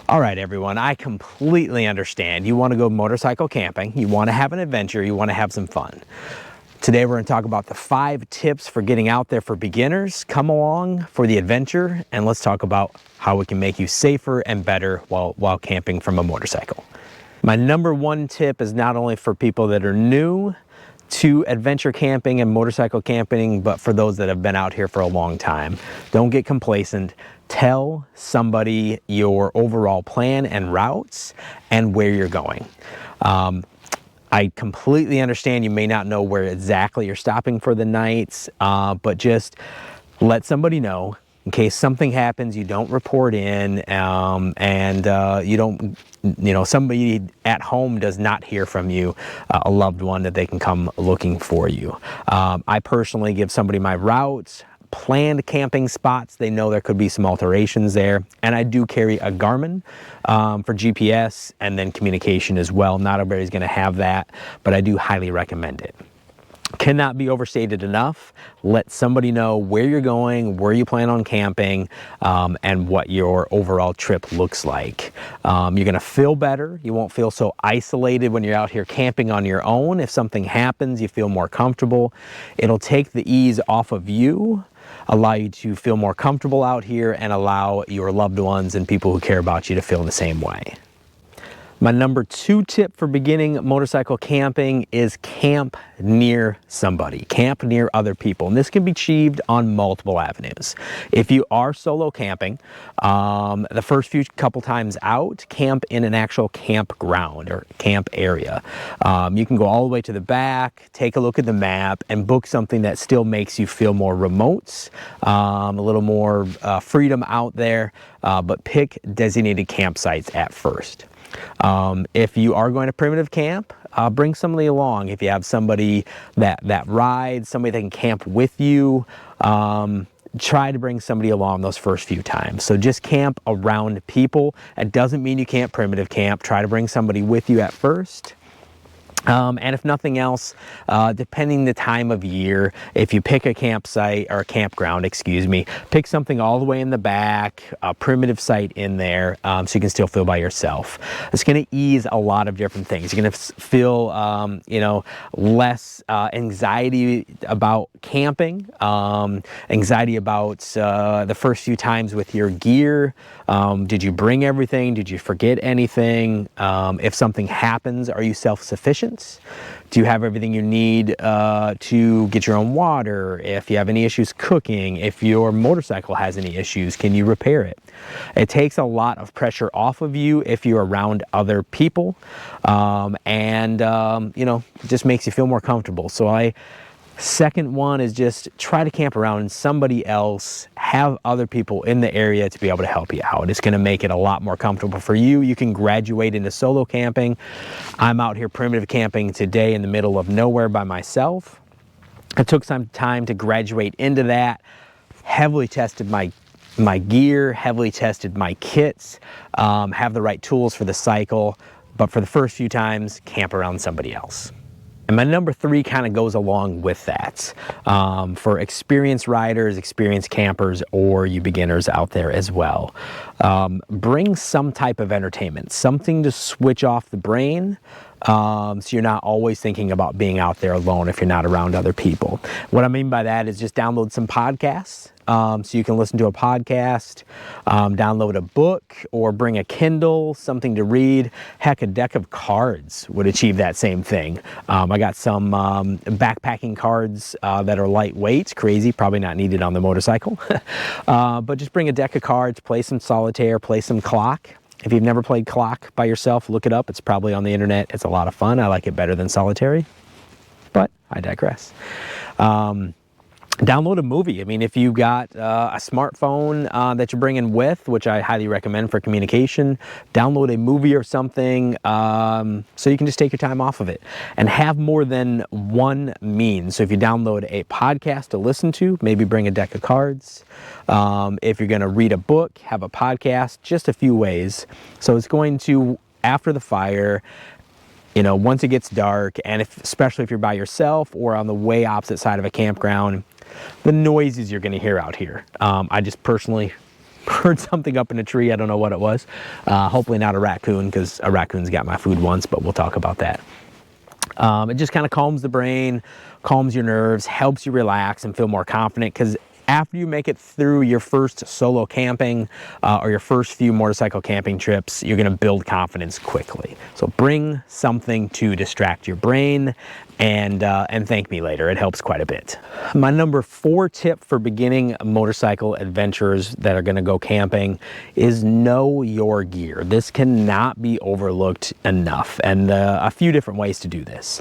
All right, everyone, I completely understand. You want to go motorcycle camping, you want to have an adventure, you want to have some fun. Today we're going to talk about the 5 tips for getting out there for beginners. Come along for the adventure and let's talk about how it can make you safer and better while camping from a motorcycle. My number 1 tip is not only for people that are new to adventure camping and motorcycle camping, but for those that have been out here for a long time. Don't get complacent. Tell somebody your overall plan and routes and where you're going. I completely understand you may not know where exactly you're stopping for the nights, but just let somebody know in case something happens. You don't report in, you don't, somebody at home does not hear from you, a loved one, that they can come looking for you. I personally give somebody my routes, planned camping spots. They know there could be some alterations there, and I do carry a Garmin for GPS and then communication as well. Not everybody's going to have that, but I do highly recommend it. Cannot be overstated enough. Let somebody know where you're going, where you plan on camping, and what your overall trip looks like. You're going to feel better. You won't feel so isolated when you're out here camping on your own. If something happens, you feel more comfortable. It'll take the ease off of you, allow you to feel more comfortable out here, and allow your loved ones and people who care about you to feel the same way. My number 2 tip for beginning motorcycle camping is camp near somebody, camp near other people. And this can be achieved on multiple avenues. If you are solo camping, the first couple times out, camp in an actual campground or camp area. You can go all the way to the back, take a look at the map, and book something that still makes you feel more remote, a little more freedom out there, but pick designated campsites at first. If you are going to primitive camp, bring somebody along. If you have somebody that rides, somebody that can camp with you, try to bring somebody along those first few times. So just camp around people. It doesn't mean you can't primitive camp. Try to bring somebody with you at first. And if nothing else, depending the time of year, if you pick a campsite or a campground, pick something all the way in the back, a primitive site in there, so you can still feel by yourself. It's going to ease a lot of different things. You're going to feel, less anxiety about camping, anxiety about the first few times with your gear. Did you bring everything? Did you forget anything? If something happens, are you self-sufficient? Do you have everything you need to get your own water? If you have any issues cooking, if your motorcycle has any issues, can you repair it? It takes a lot of pressure off of you if you're around other people, it just makes you feel more comfortable. So second one is just try to camp around somebody else, have other people in the area to be able to help you out. It's going to make it a lot more comfortable for you. You can graduate into solo camping. I'm out here primitive camping today in the middle of nowhere by myself. I took some time to graduate into that, heavily tested my gear, heavily tested my kits, have the right tools for the cycle, but for the first few times, camp around somebody else. And my number 3 kind of goes along with that. For experienced riders, experienced campers, or you beginners out there as well. Bring some type of entertainment, something to switch off the brain, so you're not always thinking about being out there alone if you're not around other people. What I mean by that is just download some podcasts. So you can listen to a podcast, download a book, or bring a Kindle, something to read. Heck, a deck of cards would achieve that same thing. I got some backpacking cards that are lightweight, crazy, probably not needed on the motorcycle. But just bring a deck of cards, play some solitaire, play some clock. If you've never played clock by yourself, look it up. It's probably on the internet. It's a lot of fun. I like it better than solitary, but I digress. Download a movie. I mean, if you've got a smartphone that you're bringing with, which I highly recommend for communication, download a movie or something so you can just take your time off of it. And have more than one means. So if you download a podcast to listen to, maybe bring a deck of cards. If you're going to read a book, have a podcast, just a few ways. So it's going to, after the fire, once it gets dark, and especially if you're by yourself or on the way opposite side of a campground, the noises you're going to hear out here. I just personally heard something up in a tree. I don't know what it was. Hopefully not a raccoon, because a raccoon's got my food once, but we'll talk about that. It just kind of calms the brain, calms your nerves, helps you relax and feel more confident, because after you make it through your first solo camping or your first few motorcycle camping trips, you're going to build confidence quickly. So bring something to distract your brain, and thank me later. It helps quite a bit. My number 4 tip for beginning motorcycle adventurers that are going to go camping is know your gear. This cannot be overlooked enough, and a few different ways to do this.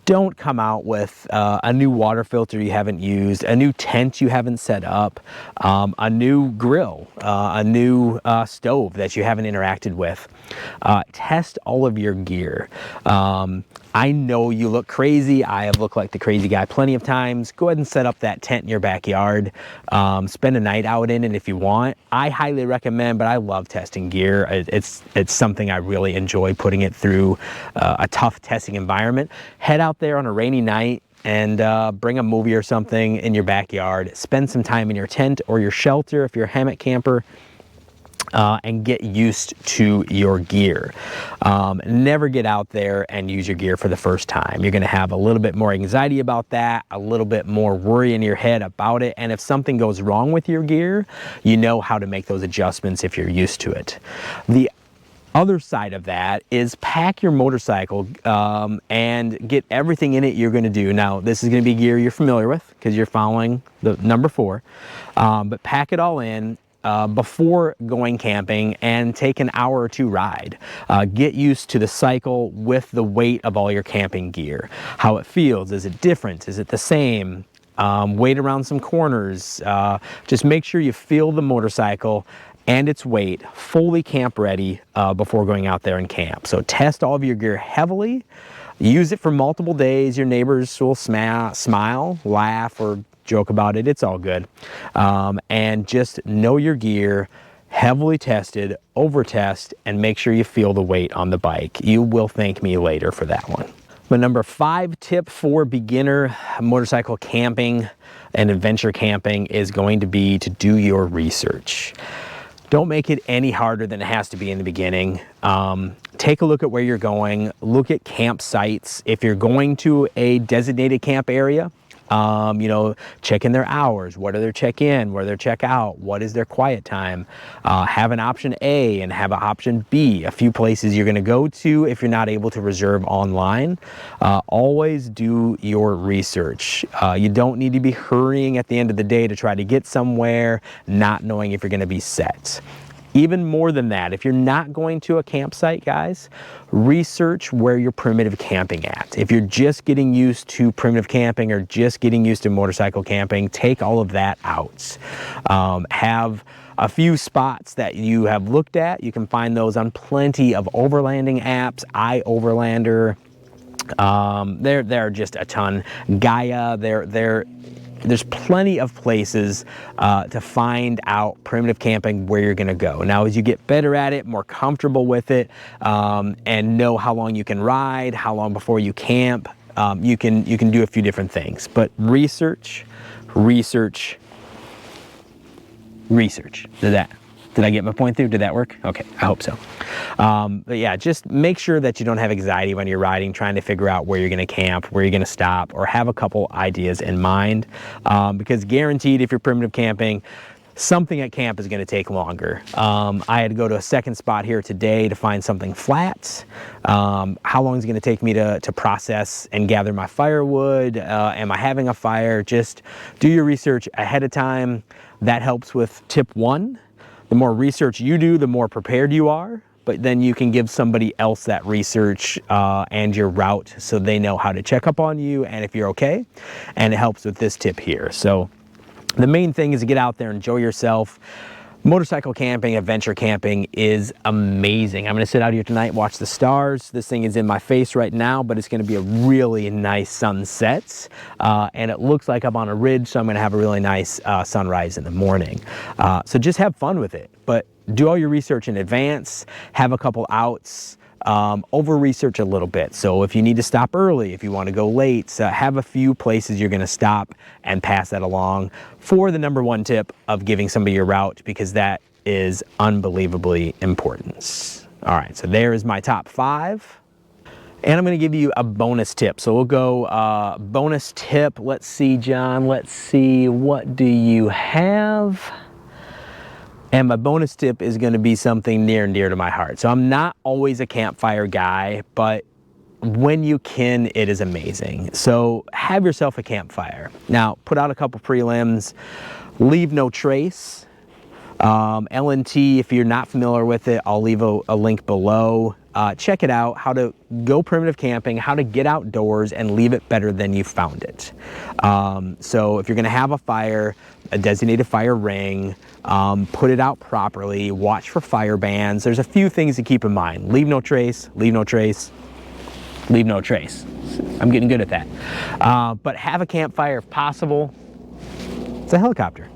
Don't come out with a new water filter you haven't used, a new tent you haven't set up, a new grill, a new stove that you haven't interacted with. Test all of your gear. I know you look crazy. I have looked like the crazy guy plenty of times. Go ahead and set up that tent in your backyard. Spend a night out in it if you want. I highly recommend, but I love testing gear. It's something I really enjoy, putting it through a tough testing environment. Head out there on a rainy night and bring a movie or something in your backyard. Spend some time in your tent or your shelter if you're a hammock camper. And get used to your gear. Never get out there and use your gear for the first time. You're going to have a little bit more anxiety about that, a little bit more worry in your head about it, and if something goes wrong with your gear, you know how to make those adjustments if you're used to it. The other side of that is pack your motorcycle and get everything in it you're going to do. Now, this is going to be gear you're familiar with because you're following the number 4, but pack it all in before going camping and take an hour or 2 ride. Get used to the cycle with the weight of all your camping gear. How it feels. Is it different? Is it the same? Wait around some corners. Just make sure you feel the motorcycle and its weight fully camp ready before going out there and camp. So test all of your gear heavily. Use it for multiple days. Your neighbors will smile, laugh, or joke about it. It's all good. And just know your gear, heavily tested, over test, and make sure you feel the weight on the bike. You will thank me later for that one. My number 5 tip for beginner motorcycle camping and adventure camping is going to be to do your research. Don't make it any harder than it has to be in the beginning. Take a look at where you're going. Look at campsites. If you're going to a designated camp area, you know, check in their hours. What are their check-in? What are their check-out? What is their quiet time? Have an option A and have an option B. A few places you're going to go to if you're not able to reserve online. Always do your research. You don't need to be hurrying at the end of the day to try to get somewhere, not knowing if you're going to be set. Even more than that, if you're not going to a campsite, guys, research where you're primitive camping at. If you're just getting used to primitive camping or just getting used to motorcycle camping, take all of that out. Have a few spots that you have looked at. You can find those on plenty of overlanding apps, iOverlander. There are just a ton. Gaia, there's plenty of places to find out primitive camping where you're going to go. Now, as you get better at it, more comfortable with it, and know how long you can ride, how long before you camp, you can do a few different things. But research. Did I get my point through? Did that work? Okay, I hope so. But yeah, just make sure that you don't have anxiety when you're riding, trying to figure out where you're going to camp, where you're going to stop, or have a couple ideas in mind. Because guaranteed, if you're primitive camping, something at camp is going to take longer. I had to go to a second spot here today to find something flat. How long is it going to take me to process and gather my firewood? Am I having a fire? Just do your research ahead of time. That helps with tip 1. The more research you do, the more prepared you are, but then you can give somebody else that research and your route so they know how to check up on you and if you're okay. And it helps with this tip here. So the main thing is to get out there, enjoy yourself. Motorcycle camping, adventure camping is amazing. I'm going to sit out here tonight, watch the stars. This thing is in my face right now, but it's going to be a really nice sunset. And it looks like I'm on a ridge, so I'm going to have a really nice sunrise in the morning. So just have fun with it, but do all your research in advance, have a couple outs, over research a little bit. So if you need to stop early, if you want to go late, have a few places you're going to stop and pass that along for the #1 tip of giving somebody your route, because that is unbelievably important. All right, so there is my top 5. And I'm going to give you a bonus tip. So we'll go bonus tip. Let's see, John. Let's see. What do you have? And my bonus tip is going to be something near and dear to my heart. So I'm not always a campfire guy, but when you can, it is amazing. So have yourself a campfire. Now, put out a couple prelims. Leave no trace. L&T, if you're not familiar with it, I'll leave a link below. Check it out, how to go primitive camping, how to get outdoors and leave it better than you found it. So if you're gonna have a fire, a designated fire ring, put it out properly, watch for fire bans. There's a few things to keep in mind. Leave no trace, leave no trace, leave no trace. I'm getting good at that. But have a campfire if possible. It's a helicopter.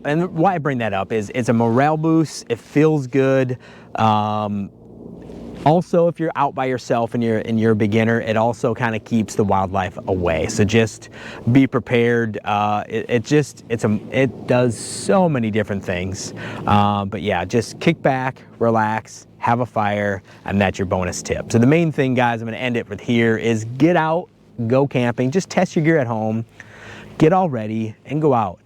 And why I bring that up is it's a morale boost. It feels good. Also, if you're out by yourself and you're a beginner, it also kind of keeps the wildlife away. So just be prepared. It does so many different things. But yeah, just kick back, relax, have a fire, and that's your bonus tip. So the main thing, guys, I'm going to end it with here is get out, go camping. Just test your gear at home, get all ready, and go out.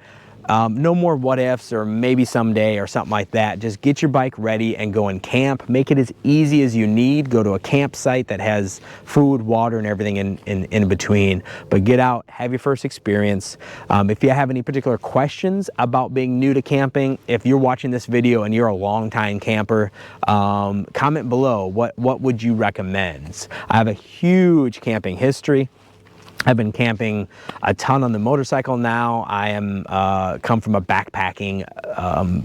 No more what ifs or maybe someday or something like that. Just get your bike ready and go and camp. Make it as easy as you need. Go to a campsite that has food, water, and everything in between. But get out, have your first experience. If you have any particular questions about being new to camping, if you're watching this video and you're a long-time camper, comment below. What would you recommend? I have a huge camping history. I've been camping a ton on the motorcycle now. I am come from a backpacking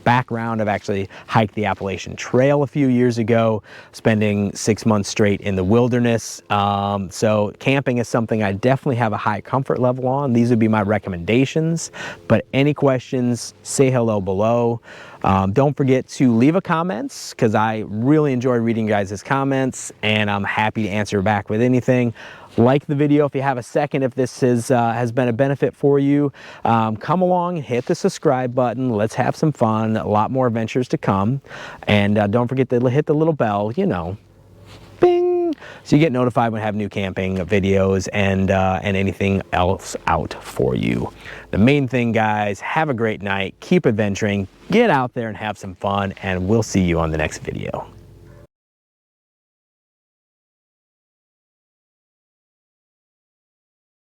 background. I've actually hiked the Appalachian Trail a few years ago, spending 6 months straight in the wilderness. So camping is something I definitely have a high comfort level on. These would be my recommendations. But any questions, say hello below. Don't forget to leave a comments, because I really enjoy reading you guys' comments, and I'm happy to answer back with anything. Like the video if you have a second, if this has been a benefit for you. Come along and hit the subscribe button. Let's have some fun. A lot more adventures to come. And don't forget to hit the little bell, you know, bing, so you get notified when I have new camping videos and anything else out for you. The main thing, guys, have a great night. Keep adventuring. Get out there and have some fun. And we'll see you on the next video.